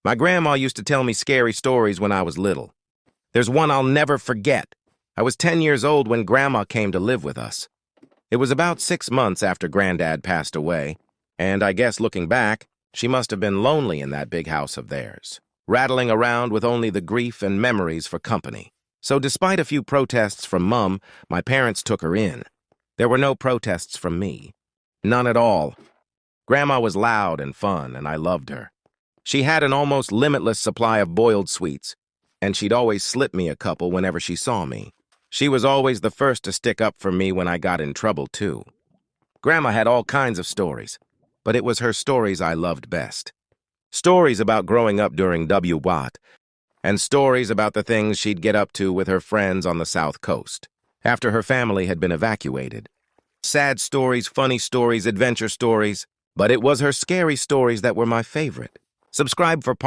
My grandma used to tell me scary stories when I was little. There's one I'll never forget. I was 10 years old when Grandma came to live with us. It was about 6 months after Granddad passed away, and I guess looking back, she must have been lonely in that big house of theirs, rattling around with only the grief and memories for company. So despite a few protests from Mum, my parents took her in. There were no protests from me. None at all. Grandma was loud and fun, and I loved her. She had an almost limitless supply of boiled sweets, and she'd always slip me a couple whenever she saw me. She was always the first to stick up for me when I got in trouble, too. Grandma had all kinds of stories, but it was her stories I loved best. Stories about growing up during W. Watt, and stories about the things she'd get up to with her friends on the South Coast, after her family had been evacuated. Sad stories, funny stories, adventure stories, but it was her scary stories that were my favorite. Subscribe for part